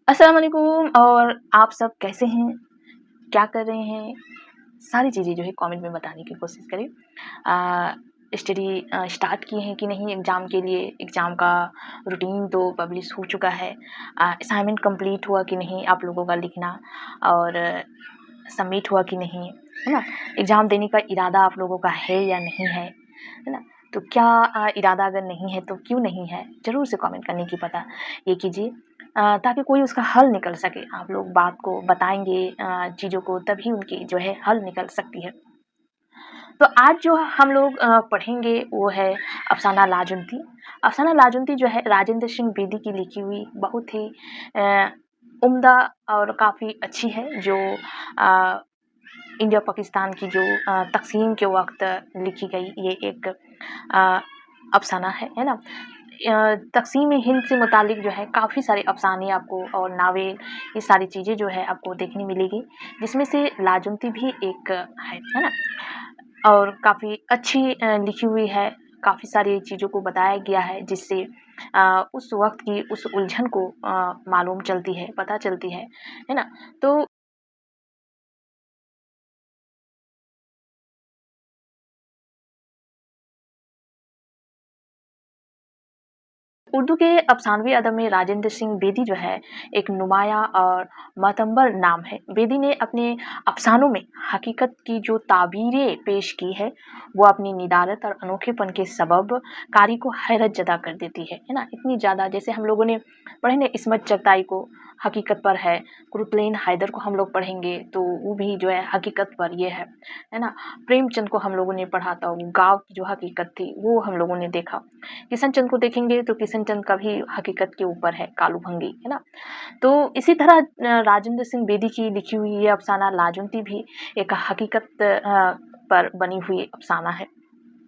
अस्सलाम वालेकुम। और आप सब कैसे हैं? क्या कर रहे हैं? सारी चीज़ें जो है कमेंट में बताने की कोशिश करें। स्टडी स्टार्ट किए हैं कि नहीं एग्ज़ाम के लिए? एग्ज़ाम का रूटीन तो पब्लिश हो चुका है। असाइनमेंट कंप्लीट हुआ कि नहीं आप लोगों का लिखना, और सबमिट हुआ कि नहीं, है ना? एग्ज़ाम देने का इरादा आप लोगों का है या नहीं है ना? तो क्या इरादा अगर नहीं है तो क्यों नहीं है? ज़रूर से कमेंट करने की पता ये कीजिए, ताकि कोई उसका हल निकल सके। आप लोग बात को बताएँगे चीज़ों को, तभी उनकी जो है हल निकल सकती है। तो आज जो हम लोग पढ़ेंगे वो है अफ़साना लाजवंती। अफ़साना लाजवंती जो है राजेंद्र सिंह बेदी की लिखी हुई बहुत ही अ, उम्दा और काफ़ी अच्छी है, जो अ, इंडिया पाकिस्तान की जो तक़सीम के वक़्त लिखी गई ये एक अ, अफ़साना है ना? तक़सीम हिंद से मुतालिक जो है काफ़ी सारे अफ़साने आपको और नावल, ये सारी चीज़ें जो है आपको देखने मिलेगी, जिसमें से लाजवंती भी एक है ना? और काफ़ी अच्छी लिखी हुई है, काफ़ी सारी चीज़ों को बताया गया है, जिससे उस वक़्त की उस उलझन को मालूम चलती है, पता चलती है ना? तो उर्दू के अफ़सानवी अदब में राजेंद्र सिंह बेदी जो है एक नुमायाँ और मातबर नाम है। बेदी ने अपने अफ़सानों में हकीकत की जो ताबीरें पेश की है, वो अपनी निदारत और अनोखेपन के सबब कारी को हैरत ज़दा कर देती है ना? इतनी ज़्यादा, जैसे हम लोगों ने पढ़े ना इस्मत चगताई को हकीकत पर है, कुतुबुद्दीन हैदर को हम लोग पढ़ेंगे तो वो भी जो है हकीकत पर ये है ना? प्रेमचंद को हम लोगों ने पढ़ा था, वो गाँव की जो हकीकत थी वो हम लोगों ने देखा। किशन चंद को देखेंगे तो किशन चंद का भी हकीकत के ऊपर है कालू भंगी, है ना? तो इसी तरह राजेंद्र सिंह बेदी की लिखी हुई ये अफ़साना लाजवंती भी एक हकीकत पर बनी हुई अफ़साना है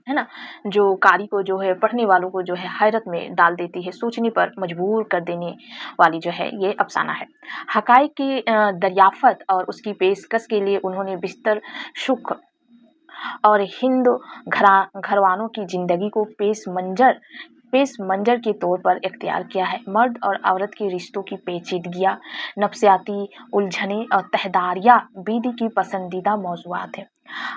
ना? जो कारी को जो है, पढ़ने वालों को जो है हैरत में डाल देती है, सोचने पर मजबूर कर देने वाली जो है ये अफ़साना है। हक़ाइक़ की दरियाफ़त और उसकी पेशकश के लिए उन्होंने बिस्तर शुक़ और हिंद घरवानों की ज़िंदगी को पेश मंज़र के तौर पर इख्तियार किया है। मर्द और औरत के रिश्तों की पेचीदगियाँ, नफ़सियाती उलझनें और तहदारियाँ बेदी की पसंदीदा मौज़ूआत हैं।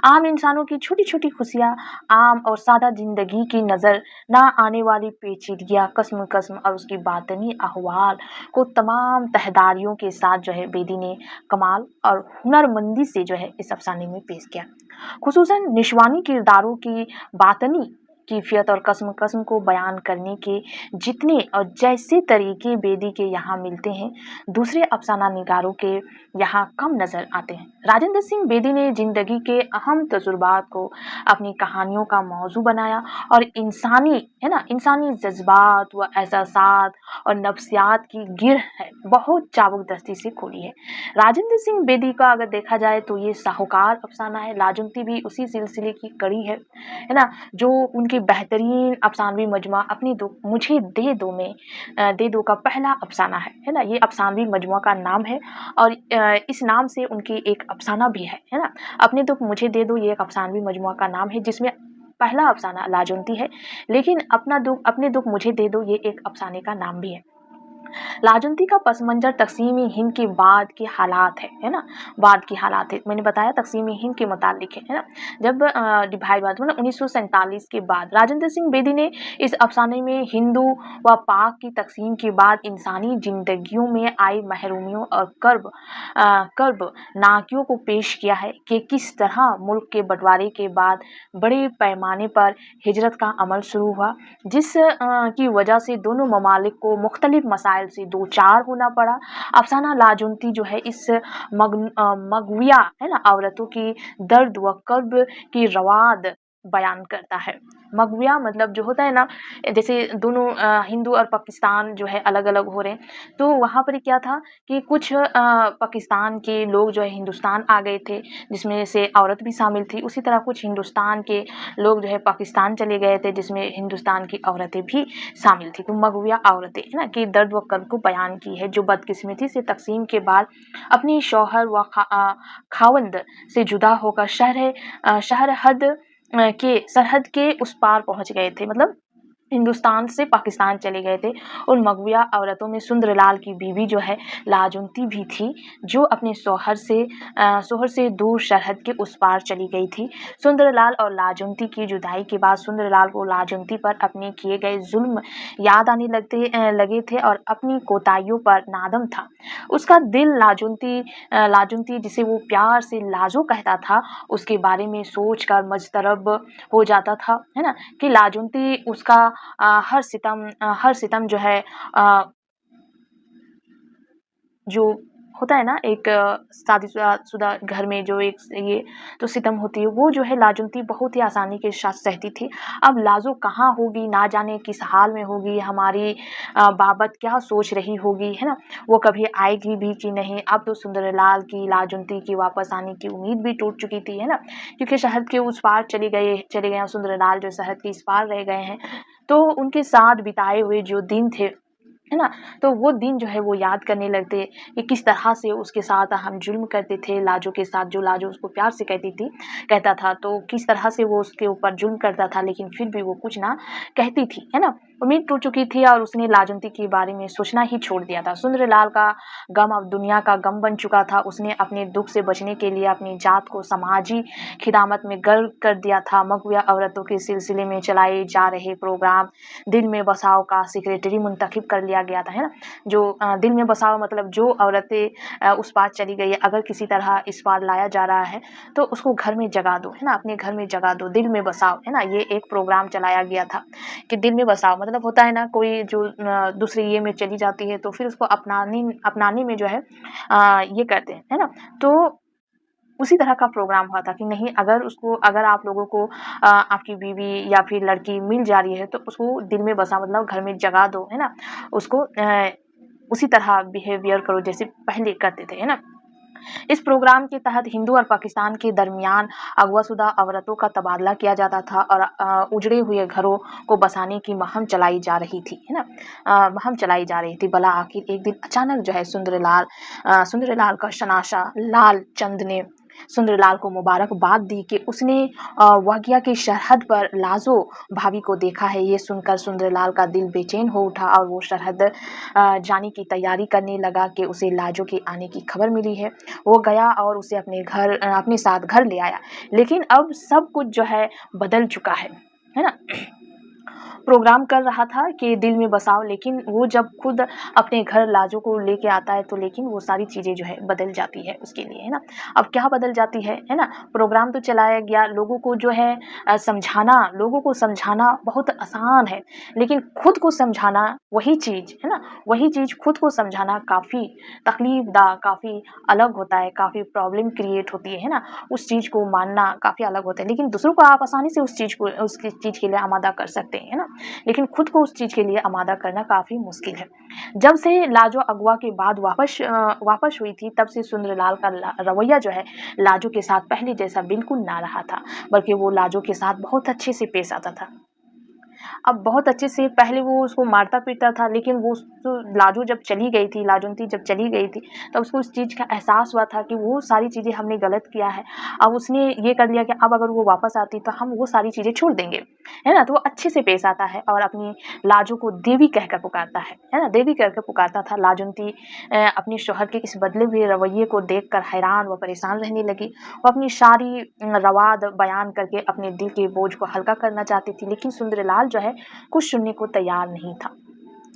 आम इंसानों की छोटी-छोटी खुशियाँ, आम और सादा ज़िंदगी की नज़र ना आने वाली पेचीदगियाँ, कस्म-कस्म और उसकी बातिनी अहवाल को तमाम तहदारियों के साथ जो है बेदी ने कमाल और हुनरमंदी से जो है इस अफ़साने में पेश किया। खुसूसन निश्वानी किरदारों की बातनी कैफ़ियत और कस्म-कस्म को बयान करने के जितने और जैसे तरीके बेदी के यहाँ मिलते हैं, दूसरे अफ़साना निगारों के यहाँ कम नज़र आते हैं। राजेंद्र सिंह बेदी ने ज़िंदगी के अहम तजुर्बात को अपनी कहानियों का मौज़ू बनाया और इंसानी जज़्बात व एहसासात और नफ्सियात की गिरह है बहुत चाबुक-दस्ती से खोली है। राजेंद्र सिंह बेदी का अगर देखा जाए तो ये साहूकार अफ़साना है, लाजवंती भी उसी सिलसिले की कड़ी है ना? जो उनकी बेहतरीन अफ़सानवी मजमूआ अपनी दो मुझे दे दो में दे दो का पहला अफ़साना है ना? ये अफ़सानवी मजमूआ का नाम है, और इस नाम से उनकी एक अफ़साना भी है ना? अपने दुःख मुझे दे दो ये एक अफ़सानवी मजमूआ का नाम है, जिसमें पहला अफ़साना लाजवंती है, लेकिन अपने दुःख मुझे दे दो ये एक अफ़साने का नाम भी है। लाजवंती का पस मंज़र तक़सीम हिंद के बाद के हालात है ना? बाद के हालात है। मैंने बताया तक़सीम हिंद के मुतालिक है ना? जब डिवाइड हुआ मतलब 1947 के बाद राजेंद्र सिंह बेदी ने इस अफ़साने में हिंदू व पाक की तक़सीम के बाद इंसानी ज़िंदगियों में आई महरूमियों और कर्बनाकियों को पेश किया है कि किस तरह मुल्क के बँटवारे के बाद बड़े पैमाने पर हिजरत का अमल शुरू हुआ, जिस की वजह से दोनों ममालिक को मुख्तलिफ मसाइल से दो चार होना पड़ा। अफ़साना लाजवंती जो है इस मग़विया है ना औरतों की दर्द व कर्ब की रवाद बयान करता है। मग़विया मतलब जो होता है ना, जैसे दोनों हिंदू और पाकिस्तान जो है अलग-अलग हो रहे हैं, तो वहाँ पर क्या था कि कुछ पाकिस्तान के लोग जो है हिंदुस्तान आ गए थे, जिसमें से औरत भी शामिल थी। उसी तरह कुछ हिंदुस्तान के लोग जो है पाकिस्तान चले गए थे, जिसमें हिंदुस्तान की औरतें भी शामिल थी। तो मग़विया औरतें है ना कि दर्द व कर्ब को बयान की है, जो बदकिस्मती से तक़सीम के बाद अपनी शौहर व खावंद से जुदा होकर सरहद के उस पार पहुँच गए थे। मतलब हिंदुस्तान से पाकिस्तान चले गए थे। उन मगविया औरतों में सुंदरलाल की बीवी जो है लाजवंती भी थी, जो अपने शौहर से दूर सरहद के उस पार चली गई थी। सुंदरलाल और लाजवंती की जुदाई के बाद सुंदरलाल को लाजवंती पर अपने किए गए जुल्म याद आने लगे थे और अपनी कोताहियों पर नादम था। उसका दिल लाजवंती जिसे वो प्यार से लाजो कहता था, उसके बारे में सोच कर मजतरब हो जाता था, है ना, कि लाजवंती उसका हर सितम जो है जो होता है ना, एक शादीशुदा घर में जो एक ये तो सितम होती है, वो जो है लाजवंती बहुत ही आसानी के साथ सहती थी। अब लाजो कहाँ होगी, ना जाने किस हाल में होगी, हमारी बाबत क्या सोच रही होगी, है ना, वो कभी आएगी भी कि नहीं। अब तो सुंदरलाल की लाजवंती की वापस आने की उम्मीद भी टूट चुकी थी, है ना, क्योंकि शहद के उस पार चले गए हैं सुंदरलाल, जो शहद के इस पार रह गए हैं। तो उनके साथ बिताए हुए जो दिन थे, है ना, तो वो दिन जो है वो याद करने लगते कि किस तरह से उसके साथ हम जुल्म करते थे, लाजो के साथ, जो लाजो उसको प्यार से कहता था, तो किस तरह से वो उसके ऊपर जुल्म करता था, लेकिन फिर भी वो कुछ ना कहती थी, है ना। उम्मीद टूट चुकी थी और उसने लाजवंती के बारे में सोचना ही छोड़ दिया था। सुंदरलाल का गम अब दुनिया का गम बन चुका था। उसने अपने दुख से बचने के लिए अपनी जात को समाजी खिदमत में गर्क कर दिया था। मगविया औरतों के सिलसिले में चलाए जा रहे प्रोग्राम दिल में बसाव का सेक्रेटरी मुंतखब कर लिया गया था, है ना। जो दिल में बसाव मतलब जो औरतें उस पार चली गई है, अगर किसी तरह इस पार लाया जा रहा है तो उसको घर में जगा दो, है ना, अपने घर में जगा दो, दिल में बसाओ, है ना। ये एक प्रोग्राम चलाया गया था कि दिल में बसाओ मतलब होता है ना, कोई जो दूसरे ये में चली जाती है तो फिर उसको अपनाने में जो है ये करते हैं, है ना। तो उसी तरह का प्रोग्राम हुआ था कि नहीं, अगर आप लोगों को आपकी बीवी या फिर लड़की मिल जा रही है तो उसको दिल में बसा मतलब घर में जगा दो, है ना। उसको उसी तरह बिहेवियर करो जैसे पहले करते थे, है ना। इस प्रोग्राम के तहत हिंदू और पाकिस्तान के दरमियान अगवाशुदा औरतों का तबादला किया जाता था और उजड़े हुए घरों को बसाने की मुहिम चलाई जा रही थी, है ना। मुहिम चलाई जा रही थी। भला आखिर एक दिन अचानक जो है सुंदरलाल का शनाशा लाल चंद ने सुंदरलाल को मुबारकबाद दी कि उसने वागिया की सरहद पर लाजो भाभी को देखा है। ये सुनकर सुंदरलाल का दिल बेचैन हो उठा और वो सरहद जाने की तैयारी करने लगा कि उसे लाजो के आने की खबर मिली है। वो गया और उसे अपने साथ घर ले आया, लेकिन अब सब कुछ जो है बदल चुका है ना। प्रोग्राम कर रहा था कि दिल में बसाओ, लेकिन वो जब खुद अपने घर लाजो को लेके आता है तो लेकिन वो सारी चीज़ें जो है बदल जाती है उसके लिए, है ना। अब क्या बदल जाती है ना। प्रोग्राम तो चलाया गया, लोगों को जो है लोगों को समझाना बहुत आसान है, लेकिन खुद को समझाना वही चीज़ है ना, वही चीज़ खुद को समझाना काफ़ी तकलीफदा, काफ़ी अलग होता है, काफ़ी प्रॉब्लम क्रिएट होती है ना। उस चीज़ को मानना काफ़ी अलग होता है, लेकिन दूसरों को आप आसानी से उस चीज़ के लिए आमादा कर सकते हैं, है ना, लेकिन खुद को उस चीज़ के लिए आमादा करना काफ़ी मुश्किल है। जब से लाजो अगवा के बाद वापस हुई थी, तब से सुंदरलाल का रवैया जो है लाजो के साथ पहले जैसा बिल्कुल ना रहा था, बल्कि वो लाजो के साथ बहुत अच्छे से पेश आता था। अब बहुत अच्छे से, पहले वो उसको मारता पीटता था, लेकिन वो तो लाजो जब चली गई थी, लाजवंती जब चली गई थी, तब उसको उस चीज़ का एहसास हुआ था कि वो सारी चीज़ें हमने गलत किया है। अब उसने ये कर लिया कि अब अगर वो वापस आती तो हम वो सारी चीज़ें छोड़ देंगे, है ना। तो वो अच्छे से पेश आता है और अपनी लाजो को देवी कहकर पुकारता है ना, देवी कहकर पुकारता था। लाजवंती अपने शौहर के इस बदले हुए रवैये को देखकर हैरान व परेशान रहने लगी। वो अपनी सारी रवाद बयान करके अपने दिल के बोझ को हल्का करना चाहती थी, लेकिन सुंदरलाल जो है कुछ सुनने को तैयार नहीं था।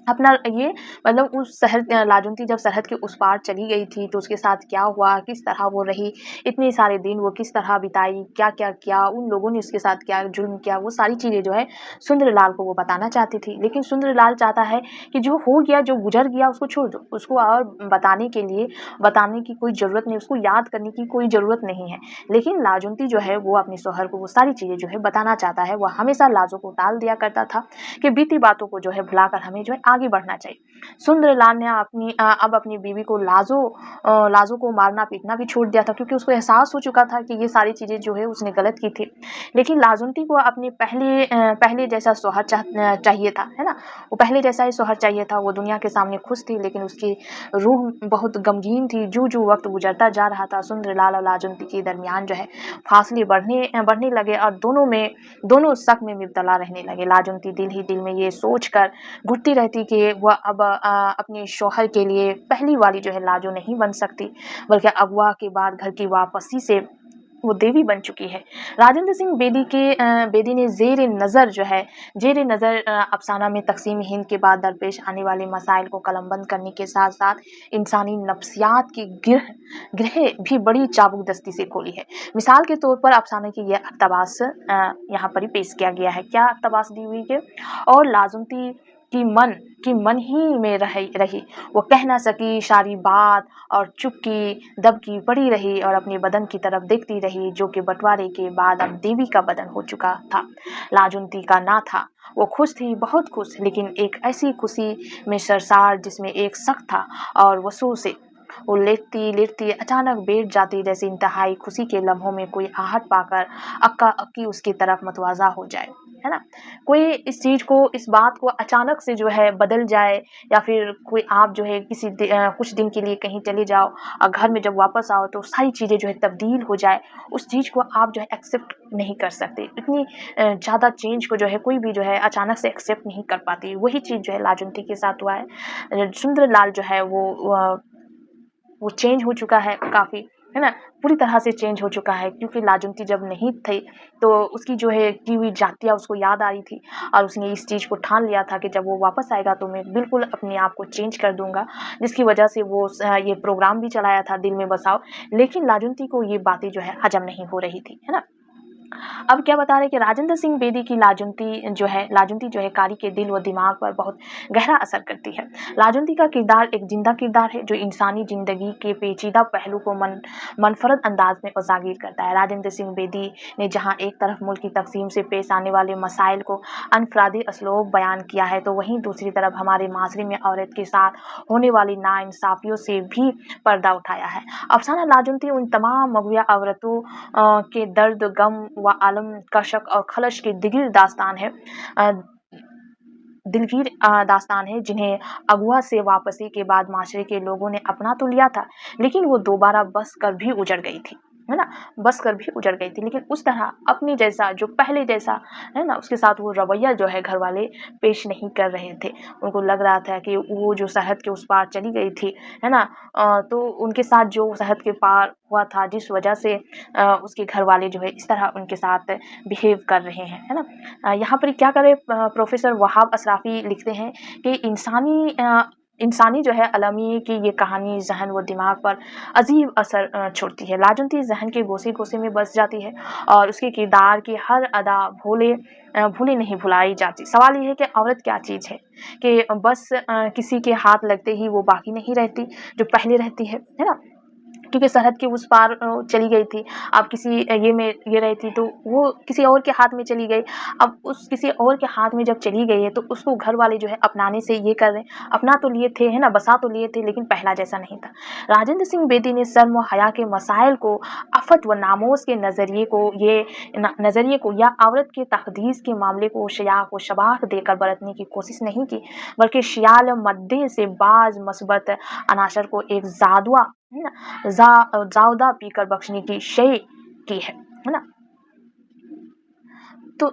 अपना ये मतलब उस लाजवंती जब सरहद के उस पार चली गई थी तो उसके साथ क्या हुआ, किस तरह वो रही, इतने सारे दिन वो किस तरह बिताई, क्या-क्या किया, उन लोगों ने उसके साथ क्या जुल्म किया, वो सारी चीज़ें जो है सुंदरलाल को वो बताना चाहती थी। लेकिन सुंदरलाल चाहता है कि जो हो गया, जो गुज़र गया उसको छोड़ दो, उसको और बताने की कोई ज़रूरत नहीं, उसको याद करने की कोई ज़रूरत नहीं है। लेकिन लाजवंती जो है वो अपने शौहर को वो सारी चीज़ें जो है बताना चाहता है। वो हमेशा लाजो को टाल दिया करता था कि बीती बातों को जो है भुलाकर हमें जो है आगे बढ़ना चाहिए। सुंदरलाल ने अब अपनी बीवी को लाजो को मारना-पीटना भी छोड़ दिया था, क्योंकि उसको एहसास हो चुका था कि ये सारी चीज़ें जो है उसने गलत की थी। लेकिन लाजोंती को अपने पहले जैसा शौहर चाहिए था, है ना? वो पहले जैसा ही शौहर चाहिए था, वो दुनिया के सामने खुश थी, लेकिन उसकी रूह बहुत गमगीन थी। जो वक़्त गुज़रता जा रहा था, सुंदरलाल और लाजोंती के दरमियान जो है फासले बढ़ने लगे और दोनों शक में मुब्तला रहने लगे। लाजोंती दिल ही दिल में ये सोचकर घुटती रहती कि वह अब अपने शौहर के लिए पहली वाली जो है लाजो नहीं बन सकती, बल्कि अगवा के बाद घर की वापसी से वो देवी बन चुकी है। राजेंद्र सिंह बेदी ने ज़ेर नज़र अफसाना में तक़सीम हिंद के बाद दरपेश आने वाले मसाइल को कलमबंद करने के साथ-साथ इंसानी नफ्सियात की ग्रह भी बड़ी चाबुक-दस्ती से खोली है। मिसाल के तौर पर अफसाने की यह इक़्तिबास यहाँ पर ही पेश किया गया है। क्या इक़्तिबास दी हुई है? और लाजोंती की मन ही में रही, वो कह ना सकी सारी बात और चुपकी दबकी पड़ी रही और अपने बदन की तरफ देखती रही, जो कि बंटवारे के बाद अब देवी का बदन हो चुका था। लाजोंती का ना था। वो खुश थी, बहुत खुश, लेकिन एक ऐसी खुशी में सरसार जिसमें एक शक था और वसू से वो लेटती अचानक बैठ जाती, जैसे इंतहाई खुशी के लम्हों में कोई आहट पाकर अक्का अक्की उसकी तरफ मतवाजा हो जाए, है ना? कोई इस बात को अचानक से जो है बदल जाए, या फिर कोई आप जो है कुछ दिन के लिए कहीं चले जाओ और घर में जब वापस आओ तो सारी चीज़ें जो है तब्दील हो जाए, उस चीज़ को आप जो है एक्सेप्ट नहीं कर सकते। इतनी ज़्यादा चेंज को जो है कोई भी जो है अचानक से एक्सेप्ट नहीं कर पाती। वही चीज़ जो है लाजोंती के साथ हुआ है। सुंदरलाल जो है वो चेंज हो चुका है काफ़ी, है ना? पूरी तरह से चेंज हो चुका है, क्योंकि लाजोंती जब नहीं थी तो उसकी जो है की हुई जातियाँ उसको याद आ रही थी और उसने इस चीज़ को ठान लिया था कि जब वो वापस आएगा तो मैं बिल्कुल अपने आप को चेंज कर दूँगा, जिसकी वजह से वो ये प्रोग्राम भी चलाया था दिल में बसाओ। लेकिन लाजोंती को ये बातें जो है हज़म नहीं हो रही थी, है ना? अब क्या बता रहे हैं कि राजेंद्र सिंह बेदी की लाजोंती जो है कारी के दिल व दिमाग पर बहुत गहरा असर करती है। लाजोंती का किरदार एक जिंदा किरदार है, जो इंसानी जिंदगी के पेचीदा पहलू को मनफरद अंदाज में उजागर करता है। राजेंद्र सिंह बेदी ने जहां एक तरफ मुल्क की तकसीम से पेश आने वाले मसाइल को अनफरादी असलूब बयान किया है, तो वहीं दूसरी तरफ हमारे माशरे में औरत के साथ होने वाली नाइंसाफियों से भी पर्दा उठाया है। अफसाना लाजोंती उन तमाम मगविया औरतों के दर्द, गम व आलम, कशक और खलश की दिलगीर दास्तान है, जिन्हें अगवा से वापसी के बाद माशरे के लोगों ने अपना तो लिया था, लेकिन वो दोबारा बस कर भी उजड़ गई थी, है ना? बस कर भी उजड़ गई थी, लेकिन उस तरह अपनी जैसा, जो पहले जैसा, है ना, उसके साथ वो रवैया जो है घर वाले पेश नहीं कर रहे थे। उनको लग रहा था कि वो जो सरहद के उस पार चली गई थी, है ना? तो उनके साथ जो सरहद के पार हुआ था, जिस वजह से उसके घर वाले जो है इस तरह उनके साथ बिहेव कर रहे हैं, है ना? यहाँ पर क्या करें, प्रोफेसर वहाब असराफी लिखते हैं कि इंसानी जो है अलमी की ये कहानी जहन व दिमाग पर अजीब असर छोड़ती है। लाजोंती जहन के गोसे-गोसे में बस जाती है और उसके किरदार की हर अदा भूले नहीं भुलाई जाती। सवाल ये है कि औरत क्या चीज़ है कि बस किसी के हाथ लगते ही वो बाकी नहीं रहती, जो पहले रहती है ना? क्योंकि सरहद के उस पार चली गई थी। अब किसी ये रहती तो वो किसी और के हाथ में चली गई। अब उस किसी और के हाथ में जब चली गई है तो उसको घर वाले जो है अपनाने से ये कर रहे हैं, अपना तो लिए थे, है ना, बसा तो लिए थे, लेकिन पहला जैसा नहीं था। राजेंद्र सिंह बेदी ने शर्म व हया के मसाइल को, आफ़त व नामोस के नज़रिए को या औरत के तक़दीस के मामले को शयाक व शबाक देकर बरतने की कोशिश नहीं की, बल्कि शियाल मद्दे से बाज़ मस्बत अनासर को एक है ना, जाउदा पीकर बख्शने की शय की है ना? तो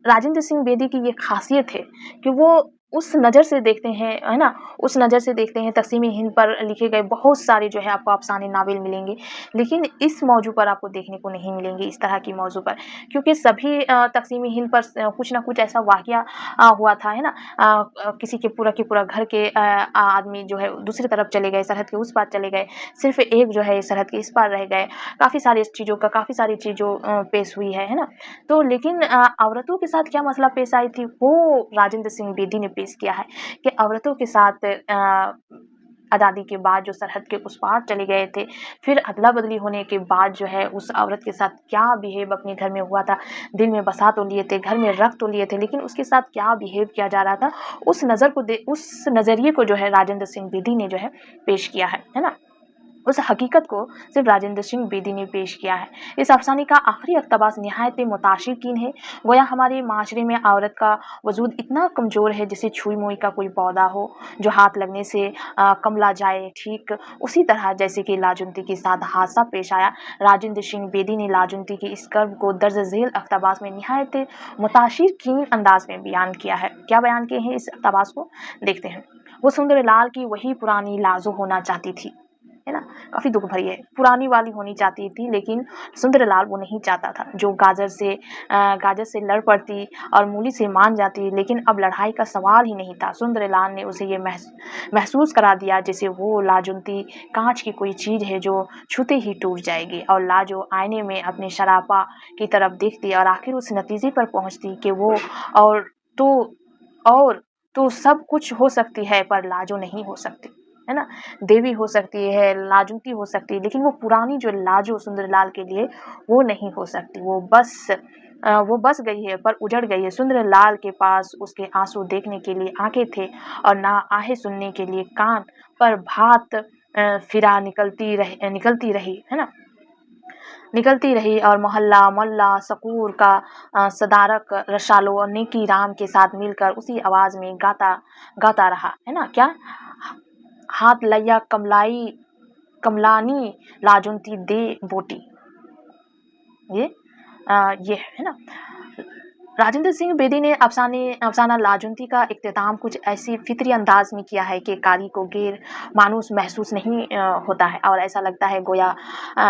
राजेंद्र सिंह बेदी की ये खासियत है कि वो उस नज़र से देखते हैं, है ना? उस नज़र से देखते हैं। तक़सीम हिंद पर लिखे गए बहुत सारे जो है आपको अफ़साने नावल मिलेंगे, लेकिन इस मौजू पर आपको देखने को नहीं मिलेंगे, इस तरह की मौजू पर, क्योंकि सभी तक़सीम हिंद पर कुछ ना कुछ ऐसा वाक़या हुआ था, है ना? किसी के पूरा घर के आदमी जो है दूसरी तरफ चले गए, सरहद के उस पार चले गए, सिर्फ़ एक जो है सरहद के इस पार रह गए। काफ़ी सारी चीज़ों पेश हुई है ना? तो लेकिन औरतों के साथ क्या मसला पेश आई थी, वो राजेंद्र सिंह बेदी ने पेश किया है कि औरतों के साथ आज़ादी के बाद जो सरहद के उस पार चले गए थे, फिर अदला-बदली होने के बाद जो है उस औरत के साथ क्या बिहेव अपने घर में हुआ था, दिल में बसा तो लिए थे, घर में रख तो लिए थे, लेकिन उसके साथ क्या बिहेव किया जा रहा था, उस नज़रिए को जो है राजेंद्र सिंह बेदी ने जो है पेश किया है ना? उस हकीकत को सिर्फ राजेंद्र सिंह बेदी ने पेश किया है। इस अफ़साने का आखिरी इक़्तिबास निहायत मुताशिर-कुन है। गोया हमारे माशरे में औरत का वजूद इतना कमज़ोर है, जैसे छुई-मुई का कोई पौधा हो, जो हाथ लगने से कमला जाए, ठीक उसी तरह जैसे कि लाजुनती के साथ हादसा पेश आया, राजेंद्र सिंह बेदी ने लाजुनती के इस कर्ब को दर्ज झेल इक़्तिबास में निहायत मुताशिर-कुन अंदाज़ में बयान किया है। क्या बयान किए हैं इस इक़्तिबास को? देखते हैं। वो सुंदरलाल की वही पुरानी लाजो होना चाहती थी, है ना? काफ़ी दुःख भरी है। पुरानी वाली होनी चाहती थी, लेकिन सुंदरलाल वो नहीं चाहता था, जो गाजर से लड़ पड़ती और मूली से मान जाती, लेकिन अब लड़ाई का सवाल ही नहीं था। सुंदरलाल ने उसे ये महसूस करा दिया जैसे वो लाजुनती काँच की कोई चीज़ है जो छूते ही टूट जाएगी, और लाजो आईने में अपने शराफा की तरफ देखती और आखिर उस नतीजे पर पहुँचती कि वो और और तो सब कुछ हो सकती है, पर लाजो नहीं हो सकती, है ना? देवी हो सकती है, लाजुती हो सकती है, लेकिन वो पुरानी जो लाजो सुंदरलाल के लिए वो नहीं हो सकती। वो बस गई है, पर उजड़ गई है। सुंदरलाल के पास उसके आंसू देखने के लिए आंखें थे और ना आहें सुनने के लिए कान, पर भात फिरा निकलती रही, है ना? निकलती रही और मोहल्ला मोहल्ला सकूर का सदारक रसालो और नेकी राम के साथ मिलकर उसी आवाज़ में गाता रहा, है ना? क्या? हाथ लैया कमलानी लाजुनती दे बोटी, ये ये है ना? राजेंद्र सिंह बेदी ने अफसाना लाजुनती का इख्तिताम कुछ ऐसी फितरी अंदाज में किया है कि कारी को गैर मानूस महसूस नहीं होता है, और ऐसा लगता है गोया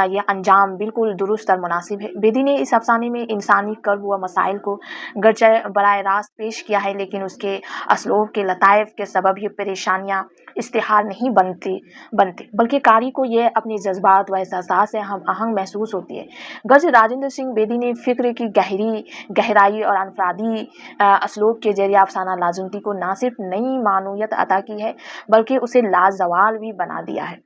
यह अंजाम बिल्कुल दुरुस्त और मुनासिब है। बेदी ने इस अफसाने में इंसानी कर्ब व मसाइल को गरचे बराह रास्त पेश किया है, लेकिन उसके असलूब के लताइफ के सबब ये परेशानियाँ इश्तिहार नहीं बनती, बल्कि कारी को ये अपने जज्बात व एहसास से हम आहंग महसूस होती है। गज राजेंद्र सिंह बेदी ने फ़िक्र की गहराई और अनफरादी असलूब के ज़रिए अफसाना लाजुनती को न सिर्फ नई मानूयत अता की है, बल्कि उसे लाजवाल भी बना दिया है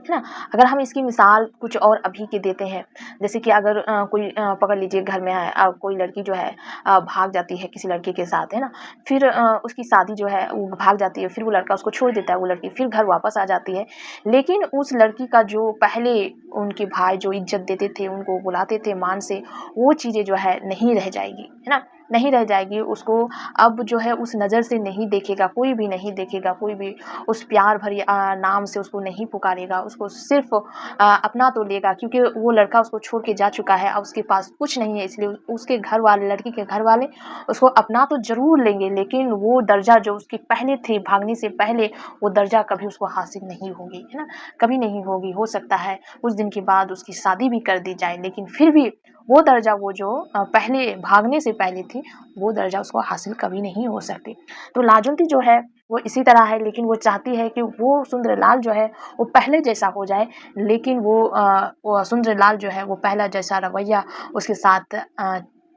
ना? अगर हम इसकी मिसाल कुछ और अभी की देते हैं, जैसे कि अगर कोई पकड़ लीजिए घर में है, कोई लड़की जो है भाग जाती है किसी लड़के के साथ, है ना? फिर उसकी शादी जो है वो भाग जाती है, फिर वो लड़का उसको छोड़ देता है, वो लड़की फिर घर वापस आ जाती है, लेकिन उस लड़की का जो पहले उनके भाई जो इज्जत देते थे, उनको बुलाते थे मान से, वो चीज़ें जो है नहीं रह जाएगी, है ना? नहीं रह जाएगी। उसको अब जो है उस नज़र से नहीं देखेगा, कोई भी नहीं देखेगा, कोई भी उस प्यार भरी नाम से उसको नहीं पुकारेगा, उसको सिर्फ अपना तो लेगा, क्योंकि वो लड़का उसको छोड़ के जा चुका है, अब उसके पास कुछ नहीं है, इसलिए उसके घर वाले, लड़की के घर वाले उसको अपना तो ज़रूर लेंगे, लेकिन वो दर्जा जो उसकी पहले थी, भागने से पहले, वो दर्जा कभी उसको हासिल नहीं होगी, है ना? कभी नहीं होगी। हो सकता है कुछ दिन के बाद उसकी शादी भी कर दी जाए, लेकिन फिर भी वो दर्जा, वो जो पहले भागने से पहले थी, वो दर्जा उसको हासिल कभी नहीं हो सकती। तो लाजुनती जो है वो इसी तरह है, लेकिन वो चाहती है कि वो सुंदरलाल जो है वो पहले जैसा हो जाए, लेकिन वो सुंदरलाल जो है वो पहला जैसा रवैया उसके साथ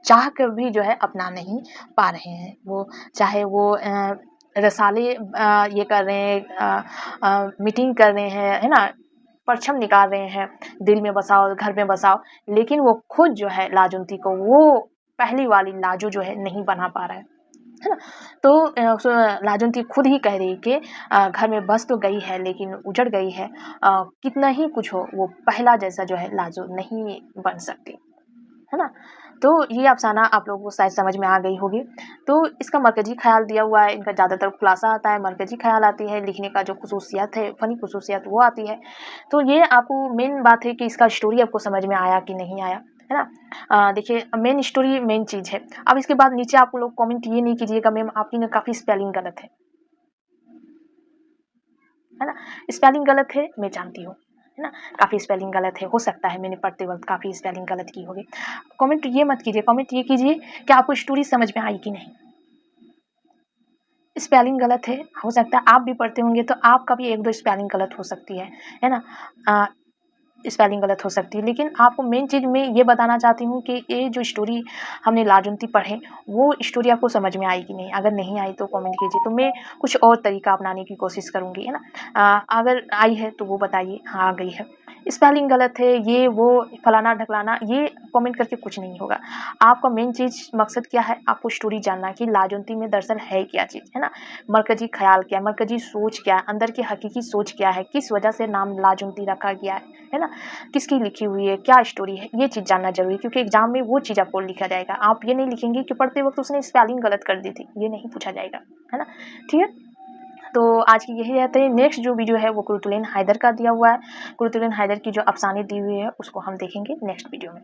चाह कर भी जो है अपना नहीं पा रहे हैं। वो चाहे वो रसाले ये कर रहे हैं, मीटिंग कर रहे हैं, है ना? परचम निकाल रहे हैं, दिल में बसाओ, घर में बसाओ, लेकिन वो खुद जो है लाजुनती को वो पहली वाली लाजो जो है नहीं बना पा रहा है ना? तो लाजुनती खुद ही कह रही कि घर में बस तो गई है, लेकिन उजड़ गई है। कितना ही कुछ हो, वो पहला जैसा जो है लाजो नहीं बन सकती, है ना? तो ये अफ़साना आप लोगों को शायद समझ में आ गई होगी। तो इसका मरकज़ी ख़्याल दिया हुआ है, इनका ज़्यादातर खुलासा आता है, मरकज़ी ख़्याल आती है, लिखने का जो ख़ुसूसियत है, फ़नी ख़ुसूसियत वो आती है। तो ये आपको मेन बात है कि इसका स्टोरी आपको समझ में आया कि नहीं आया, है ना? देखिए, मेन स्टोरी मेन चीज़ है। अब इसके बाद नीचे आप लोग कमेंट ये नहीं कीजिएगा मैम आपकी ना काफ़ी स्पेलिंग गलत है ना? स्पेलिंग गलत है, मैं जानती हूँ, है ना? काफ़ी स्पेलिंग गलत है, हो सकता है मैंने पढ़ते वक़्त काफ़ी स्पेलिंग गलत की होगी। कमेंट ये मत कीजिए, कमेंट ये कीजिए कि आपको स्टोरी समझ में आई कि नहीं। स्पेलिंग गलत है, हो सकता है आप भी पढ़ते होंगे तो आपका भी 1-2 स्पेलिंग गलत हो सकती है ना? स्पेलिंग गलत हो सकती है, लेकिन आपको मेन चीज़ मैं ये बताना चाहती हूँ कि ये जो स्टोरी हमने लाजवंती पढ़े, वो स्टोरी आपको समझ में आई कि नहीं? अगर नहीं आई तो कमेंट कीजिए, तो मैं कुछ और तरीका अपनाने की कोशिश करूँगी, है ना? अगर आई है तो वो बताइए, हाँ आ गई है। स्पेलिंग गलत है, ये वो फलाना-ढकलाना, ये कमेंट करके कुछ नहीं होगा। आपका मेन चीज़ मकसद क्या है? आपको स्टोरी जानना कि लाजवंती में दरअसल है क्या चीज़, है ना? मरकज़ी ख़्याल क्या है? मरकज़ी सोच क्या है? अंदर की हकीकी सोच क्या है? किस वजह से नाम लाजवंती रखा गया है ना? किसकी लिखी हुई है? क्या स्टोरी है? ये चीज़ जानना ज़रूरी है, क्योंकि एग्ज़ाम में वो चीज़ आपको लिखा जाएगा। आप ये नहीं लिखेंगे कि पढ़ते वक़्त उसने स्पेलिंग गलत कर दी थी, ये नहीं पूछा जाएगा, है ना? ठीक है? तो आज की यही रहते हैं। नेक्स्ट जो वीडियो है वो कुतुबुद्दीन हैदर का दिया हुआ है। कुतुबुद्दीन हैदर की जो अफ़साने दी हुई है उसको हम देखेंगे नेक्स्ट वीडियो में।